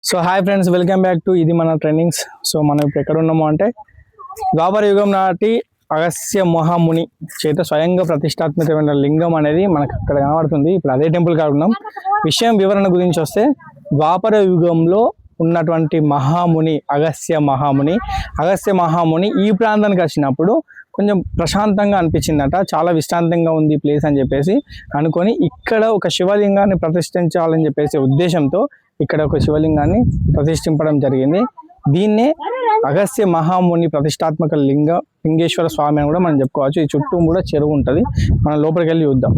So hi friends, welcome back to ఇది మన trendings. So మనం ఇప్పుడు ఎక్కడ ఉన్నాము అంటే ద్వాపర యుగం నాటి అగస్త్య మహాముని చేత స్వయంగా ప్రతిష్టాత్మకమైన లింగం అనేది మనకు అక్కడ కనబడుతుంది. ఇప్పుడు అదే టెంపుల్ కాడ ఉన్నాం. విషయం వివరణ గురించి వస్తే, ద్వాపర యుగంలో ఉన్నటువంటి మహాముని అగస్త్య మహాముని ఈ ప్రాంతానికి వచ్చినప్పుడు కొంచెం ప్రశాంతంగా అనిపించిందట. చాలా విశ్రాంతంగా ఉంది ప్లేస్ అని చెప్పేసి అనుకొని ఇక్కడ ఒక శివలింగాన్ని ప్రతిష్ఠించాలని చెప్పేసి ఉద్దేశంతో ఇక్కడ ఒక శివలింగాన్ని ప్రతిష్ఠింపడం జరిగింది. దీన్నే అగస్త్య మహాముని ప్రతిష్టాత్మక లింగేశ్వర స్వామి అని కూడా మనం చెప్పుకోవచ్చు. ఈ చుట్టూ కూడా చెరువు ఉంటుంది. మనం లోపలికి వెళ్ళి చూద్దాం.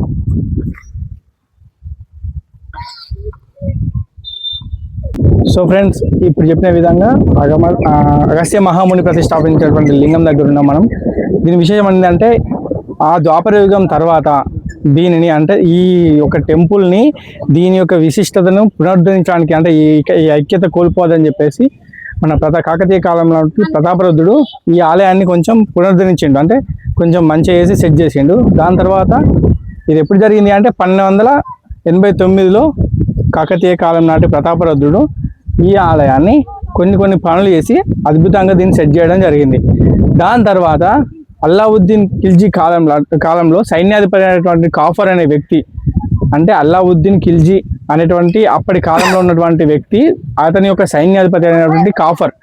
సో ఫ్రెండ్స్, ఇప్పుడు చెప్పిన విధంగా అగస్త్య మహాముని ప్రతిష్టాపించినటువంటి లింగం దగ్గర ఉన్నాం మనం. దీని విశేషం ఏంటంటే, ఆ ద్వాపర యుగం తర్వాత దీనిని అంటే ఈ యొక్క టెంపుల్ని దీని యొక్క విశిష్టతను పునరుద్ధరించడానికి అంటే ఈ ఐక్యత కోల్పోదని చెప్పేసి మన కాకతీయ కాలంలో ప్రతాపరుద్రుడు ఈ ఆలయాన్ని కొంచెం పునరుద్ధరించిండు. అంటే కొంచెం మంచిగా చేసి సెట్ చేసిండు. దాని తర్వాత ఇది ఎప్పుడు జరిగింది అంటే 1289లో కాకతీయ కాలం నాటి ప్రతాపరుద్రుడు ఈ ఆలయాన్ని కొన్ని పనులు చేసి అద్భుతంగా దీన్ని సెట్ చేయడం జరిగింది. దాని తర్వాత అల్లావుద్దీన్ ఖిల్జీ కాలంలో సైన్యాధిపతి అయినటువంటి కాఫర్ అనే వ్యక్తి, అంటే అల్లావుద్దీన్ ఖిల్జీ అనేటువంటి అప్పటి కాలంలో ఉన్నటువంటి వ్యక్తి, అతని యొక్క సైన్యాధిపతి అయినటువంటి కాఫర్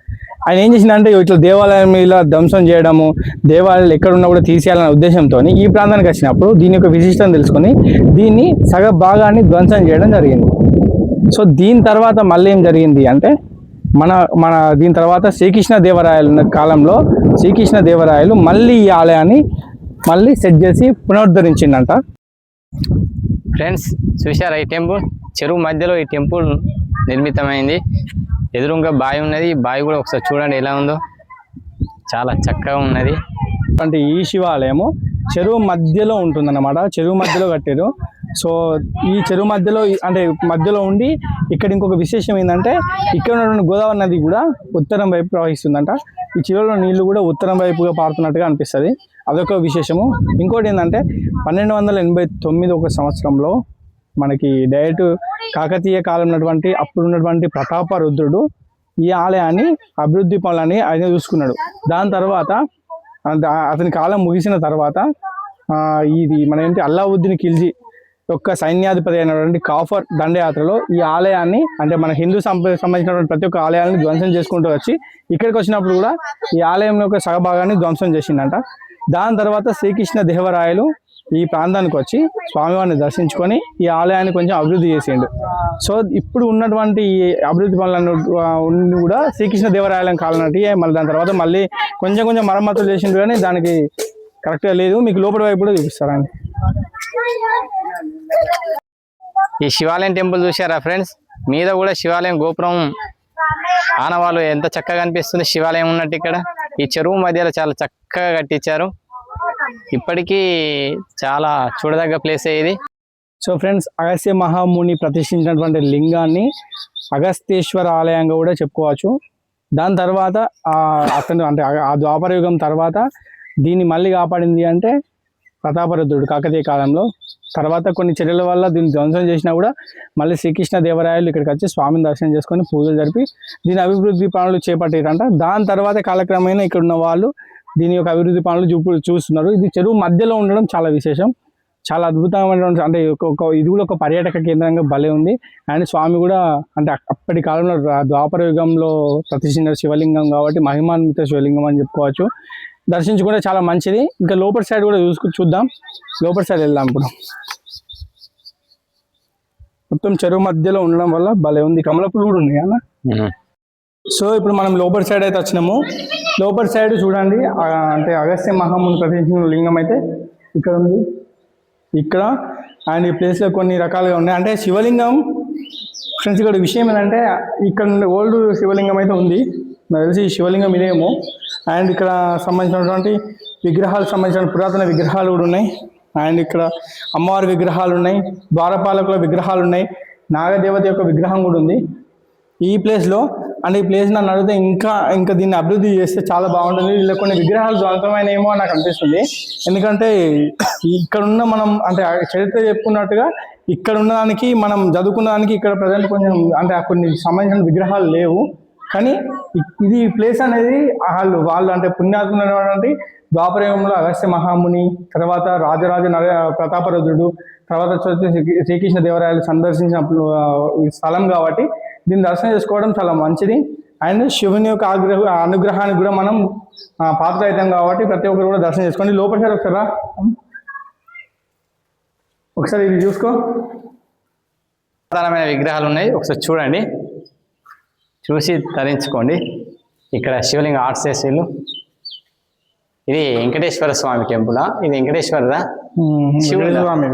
ఆయన ఏం చేసిందంటే ఇట్లా దేవాలయం ఇలా ధ్వంసం చేయడము, దేవాలయాలు ఎక్కడున్నా కూడా తీసేయాలనే ఉద్దేశంతో ఈ ప్రాంతానికి వచ్చినప్పుడు దీని యొక్క విశిష్టతను తెలుసుకొని దీన్ని సగ భాగాన్ని ధ్వంసం చేయడం జరిగింది. సో దీని తర్వాత మళ్ళీ ఏం జరిగింది అంటే మన దీని తర్వాత శ్రీకృష్ణదేవరాయలు కాలంలో శ్రీకృష్ణదేవరాయలు మళ్ళీ ఈ ఆలయాన్ని మళ్ళీ సెట్ చేసి పునరుద్ధరించిందంట. ఫ్రెండ్స్, చూశారా ఈ టెంపుల్? చెరువు మధ్యలో ఈ టెంపుల్ నిర్మితమైంది. ఎదురుగా బావి ఉన్నది. ఈ బావి కూడా ఒకసారి చూడండి ఎలా ఉందో, చాలా చక్కగా ఉన్నది. అంటే ఈ శివాలయము చెరువు మధ్యలో ఉంటుందన్నమాట. చెరువు మధ్యలో కట్టారు. సో ఈ చెరువు మధ్యలో ఉండి ఇక్కడ ఇంకొక విశేషం ఏంటంటే, ఇక్కడ ఉన్నటువంటి గోదావరి నది కూడా ఉత్తరం వైపు ప్రవహిస్తుందంట. ఈ చెరువులో నీళ్లు కూడా ఉత్తరం వైపుగా పారుతున్నట్టుగా అనిపిస్తుంది. అదొక విశేషము. ఇంకోటి ఏంటంటే 1289 సంవత్సరంలో మనకి డైరెక్ట్ కాకతీయ కాలం ఉన్నటువంటి అప్పుడున్నటువంటి ప్రతాపరుద్రుడు ఈ ఆలయాన్ని అభివృద్ధి పనులని ఆయన చూసుకున్నాడు. దాని తర్వాత అతని కాలం ముగిసిన తర్వాత ఇది మన ఏంటి అల్లావుద్దీన్ ఖిల్జీ యొక్క సైన్యాధిపతి అయినటువంటి కాఫర్ దండయాత్రలో ఈ ఆలయాన్ని అంటే మన హిందూ సంబంధించినటువంటి ప్రతి ఒక్క ఆలయాన్ని ధ్వంసం చేసుకుంటూ వచ్చి ఇక్కడికి వచ్చినప్పుడు కూడా ఈ ఆలయం యొక్క సగభాగాన్ని ధ్వంసం చేసిందంట. దాని తర్వాత శ్రీకృష్ణదేవరాయలు ఈ ప్రాంతానికి వచ్చి స్వామివారిని దర్శించుకొని ఈ ఆలయాన్ని కొంచెం అభివృద్ధి చేసిండు. సో ఇప్పుడు ఉన్నటువంటి ఈ అభివృద్ధి పనులను కూడా శ్రీకృష్ణదేవరాయలం కాలం నాటి, మళ్ళీ దాని తర్వాత మళ్ళీ కొంచెం మరమ్మతులు చేసిండు, కానీ దానికి కరెక్ట్గా లేదు. మీకు లోపల వైపు కూడా చూపిస్తారండి. ఈ శివాలయం టెంపుల్ చూసారా ఫ్రెండ్స్? మీద కూడా శివాలయం గోపురం ఆనవాళ్ళు ఎంత చక్కగా అనిపిస్తుంది. శివాలయం ఉన్నట్టు ఇక్కడ ఈ చెరువు మధ్యలో చాలా చక్కగా కట్టించారు. ఇప్పటికీ చాలా చూడదగ్గ ప్లేసే ఇది. సో ఫ్రెండ్స్, అగస్త్య మహాముని ప్రతిష్ఠించినటువంటి లింగాన్ని అగస్తేశ్వర ఆలయంగా కూడా చెప్పుకోవచ్చు. దాని తర్వాత అతను అంటే ఆ ద్వాపర యుగం తర్వాత దీన్ని మళ్ళీ కాపాడింది అంటే ప్రతాపరుద్రుడు కాకతీయ కాలంలో. తర్వాత కొన్ని చర్యల వల్ల దీన్ని ధ్వంసం చేసినా కూడా మళ్ళీ శ్రీకృష్ణదేవరాయలు ఇక్కడికి వచ్చి స్వామిని దర్శనం చేసుకొని పూజలు జరిపి దీని అభివృద్ధి పనులు చేపట్టారంట. దాని తర్వాత కాలక్రమేణా ఇక్కడ ఉన్న వాళ్ళు దీని యొక్క అభివృద్ధి పనులు చూస్తున్నారు. ఇది చెరువు మధ్యలో ఉండడం చాలా విశేషం, చాలా అద్భుతమైన అంటే ఇది కూడా ఒక పర్యాటక కేంద్రంగా భలే ఉంది. అండ్ స్వామి కూడా అంటే అప్పటి కాలంలో ద్వాపర యుగంలో ప్రతిష్ఠించిన శివలింగం కాబట్టి మహిమాన్విత శివలింగం అని చెప్పుకోవచ్చు. దర్శించుకుంటే చాలా మంచిది. ఇంకా లోపల సైడ్ కూడా చూద్దాం. లోపల సైడ్ వెళ్దాం. ఇప్పుడు మొత్తం చెరువు మధ్యలో ఉండడం వల్ల భలే ఉంది. కమలపులు కూడా ఉన్నాయి అన్న. సో ఇప్పుడు మనం లోపల సైడ్ అయితే వచ్చినాము. లోపల సైడ్ చూడండి, అంటే అగస్త్య మహాముని ప్రతిష్ఠించిన లింగం అయితే ఇక్కడ ఉంది. ఇక్కడ అండ్ ఈ ప్లేస్లో కొన్ని రకాలుగా ఉన్నాయి. అంటే శివలింగం ఫ్రెండ్స్, ఇక్కడ విషయం ఏంటంటే ఇక్కడ ఓల్డ్ శివలింగం అయితే ఉంది. నాకు తెలిసి ఈ శివలింగం ఇదేమో. అండ్ ఇక్కడ సంబంధించినటువంటి విగ్రహాలకు సంబంధించిన పురాతన విగ్రహాలు కూడా ఉన్నాయి. అండ్ ఇక్కడ అమ్మవారి విగ్రహాలు ఉన్నాయి, ద్వారపాలకుల విగ్రహాలు ఉన్నాయి, నాగదేవత యొక్క విగ్రహం కూడా ఉంది. ఈ ప్లేస్లో అంటే ఈ ప్లేస్ నన్ను అడిగితే ఇంకా దీన్ని అభివృద్ధి చేస్తే చాలా బాగుంటుంది. ఇలా కొన్ని విగ్రహాలు ధ్వంసమైనయేమో అని నాకు అనిపిస్తుంది. ఎందుకంటే ఇక్కడ ఉన్న మనం అంటే చరిత్ర చెప్పుకున్నట్టుగా ఇక్కడ ఉన్నదానికి మనం చదువుకున్న దానికి ఇక్కడ ప్రజెంట్ కొంచెం అంటే కొన్ని సంబంధించిన విగ్రహాలు లేవు. కానీ ఇది ప్లేస్ అనేది వాళ్ళు అంటే పుణ్యాత్ములైనటువంటి ద్వాపరయుగంలో అగస్త్య మహాముని, తర్వాత రాజరాజ ప్రతాపరుద్రుడు, తర్వాత శ్రీకృష్ణ దేవరాయలు సందర్శించిన స్థలం కాబట్టి దీన్ని దర్శనం చేసుకోవడం చాలా మంచిది. అండ్ శివుని యొక్క అనుగ్రహానికి కూడా మనం పాత్రయితాం కాబట్టి ప్రతి ఒక్కరు కూడా దర్శనం చేసుకోండి. లోపల ఒకసారి ఇది చూసుకో, ప్రధానమైన విగ్రహాలు ఉన్నాయి, ఒకసారి చూడండి, చూసి ధరించుకోండి. ఇక్కడ శివలింగ ఆర్ట్స్ చేసేళ్ళు. ఇది వెంకటేశ్వర స్వామి టెంపులా? ఇది వెంకటేశ్వరదా?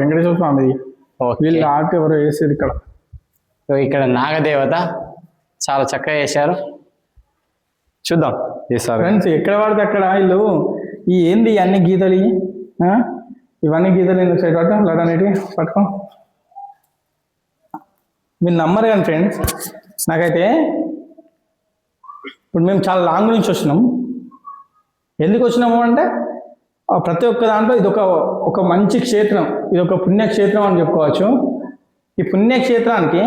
వెంకటేశ్వర స్వామి వీళ్ళు ఆర్ట్ ఎవరో వేసారు ఇక్కడ. ఇక్కడ నాగదేవత చాలా చక్కగా చేశారు, చూద్దాం. ఫ్రెండ్స్ ఎక్కడ పడితే అక్కడ వీళ్ళు ఏంది అన్ని గీతలు, ఇవన్నీ గీతలు ఎందుకు సైడ్ పట్టం లడనేటి పట్టుకో. మీరు నమ్మరు కానీ ఫ్రెండ్స్, నాకైతే ఇప్పుడు మేము చాలా లాంగ్ నుంచి వచ్చినాం. ఎందుకు వచ్చినాము అంటే ప్రతి ఒక్క దాంట్లో ఇది ఒక మంచి క్షేత్రం, ఇది ఒక పుణ్యక్షేత్రం అని చెప్పుకోవచ్చు. ఈ పుణ్యక్షేత్రానికి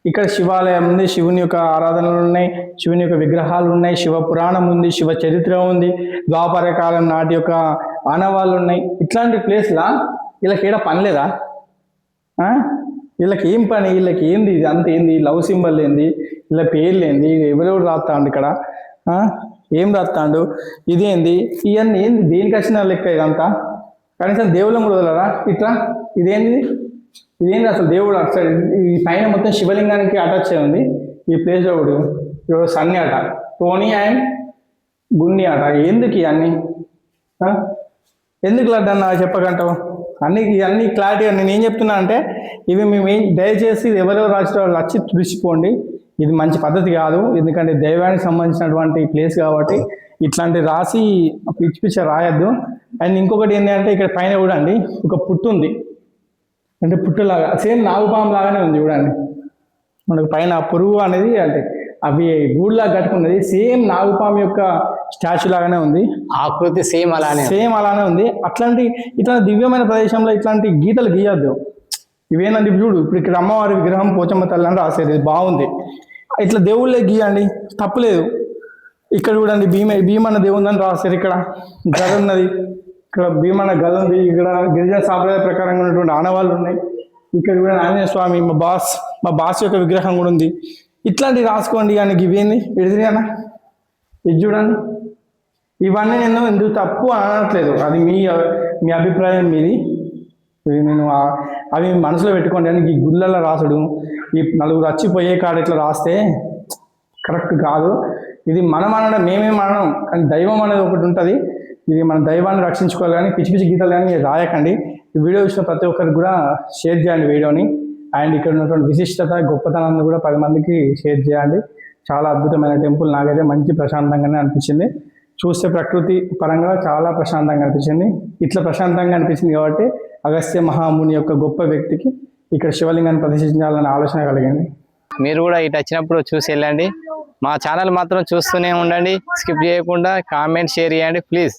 ఇక్కడ శివాలయం ఉంది, శివుని యొక్క ఆరాధనలు ఉన్నాయి, శివుని యొక్క విగ్రహాలు ఉన్నాయి, శివ పురాణం ఉంది, శివ చరిత్ర ఉంది, ద్వాపర కాలం నాటి యొక్క ఆనవాళ్ళు ఉన్నాయి. ఇట్లాంటి ప్లేస్లా వీళ్ళకి ఏడా పని లేదా? వీళ్ళకి ఏం పని? వీళ్ళకి ఏంది ఇది అంత ఏంది? లవ్ సింబల్ ఏంది? వీళ్ళ పేర్లు ఏంది? ఎవరెవరు రాస్తాండు ఇక్కడ? ఏం రాస్తాడు? ఇదేంది? ఇవన్నీ ఏంది? దేనికి వచ్చిన లెక్క ఇదంతా? కనీసం దేవుళ్ళం కూడా వదలరా ఇట్లా? ఇదేంది అసలు? దేవుడు అసలు ఈ పైన మొత్తం శివలింగానికి అటాచ్ అయి ఉంది. ఈ ప్లేస్ ఒకడు సన్ని ఆట, టోనీ అండ్ గున్ని ఆట. ఎందుకు ఇవన్నీ? ఎందుకు లడ్డన్న చెప్పకంటావు? ఇవన్నీ క్లారిటీగా నేను ఏం చెప్తున్నా అంటే ఇవి మేము దయచేసి ఎవరెవరు రాసిన వాళ్ళు వచ్చి తుడిచిపోండి. ఇది మంచి పద్ధతి కాదు. ఎందుకంటే దైవానికి సంబంధించినటువంటి ప్లేస్ కాబట్టి ఇట్లాంటి రాసి పిచ్చి పిచ్చి రాయొద్దు. అండ్ ఇంకొకటి ఏంటంటే ఇక్కడ పైన చూడండి ఒక పుట్టు ఉంది, అంటే పుట్టులాగా సేమ్ నాగుపాము లాగానే ఉంది చూడండి. మనకు పైన పురుగు అనేది అంటే అవి గూడులాగా కట్టుకున్నది, సేమ్ నాగుపాము యొక్క స్టాచ్యూ లాగానే ఉంది, ఆకృతి సేమ్ అలానే ఉంది. ఇట్లాంటి దివ్యమైన ప్రదేశంలో ఇట్లాంటి గీతలు గీయొద్దు. ఇవేనండి చూడు, ఇప్పుడు ఇక్కడ అమ్మవారి విగ్రహం పోచమ్మ తల్లి అని రాసేది బాగుంది. ఇట్లా దేవుళ్ళే గీయండి, తప్పులేదు. ఇక్కడ చూడండి భీమన్న దేవుందని రాశారు. ఇక్కడ గద ఉన్నది, ఇక్కడ భీమన్న గద ఉంది. ఇక్కడ గిరిజన సాంప్రదాయ ప్రకారంగా ఉన్నటువంటి ఆనవాళ్ళు ఉన్నాయి. ఇక్కడ కూడా ఆంజనేయ స్వామి మా బాస్ యొక్క విగ్రహం కూడా ఉంది. ఇట్లాంటివి రాసుకోండి. కానీ ఇవేంది ఎడిదిరిగానా? ఇది చూడండి. ఇవన్నీ నేను ఎందుకు తప్పు అనట్లేదు, అది మీ అభిప్రాయం మీది. నేను అవి మనసులో పెట్టుకోండి. అని ఈ గుళ్ళల్లో రాసుడు, ఈ నలుగురు వచ్చిపోయే కాడ ఇట్లా రాస్తే కరెక్ట్ కాదు. ఇది మనం అనడం మేమేం అనడం, కానీ దైవం అనేది ఒకటి ఉంటుంది. ఇది మన దైవాన్ని రక్షించుకోవాలి. కానీ పిచ్చి పిచ్చి గీతలు కానీ రాయకండి. ఈ వీడియో చూసిన ప్రతి ఒక్కరికి కూడా షేర్ చేయండి వీడియోని. అండ్ ఇక్కడ ఉన్నటువంటి విశిష్టత గొప్పతనాన్ని కూడా 10 మందికి షేర్ చేయండి. చాలా అద్భుతమైన టెంపుల్, నాకైతే మంచి ప్రశాంతంగానే అనిపించింది. చూస్తే ప్రకృతి పరంగా చాలా ప్రశాంతంగా అనిపించింది. ఇట్లా ప్రశాంతంగా అనిపించింది కాబట్టి అగస్త్య మహాముని యొక్క గొప్ప వ్యక్తికి ఇక్కడ శివలింగాన్ని ప్రతిష్ఠించాలనే ఆలోచన కలిగింది. మీరు కూడా ఇటు వచ్చినప్పుడు చూసి వెళ్ళండి. మా ఛానల్ మాత్రం చూస్తూనే ఉండండి, స్కిప్ చేయకుండా. కామెంట్ షేర్ చేయండి ప్లీజ్.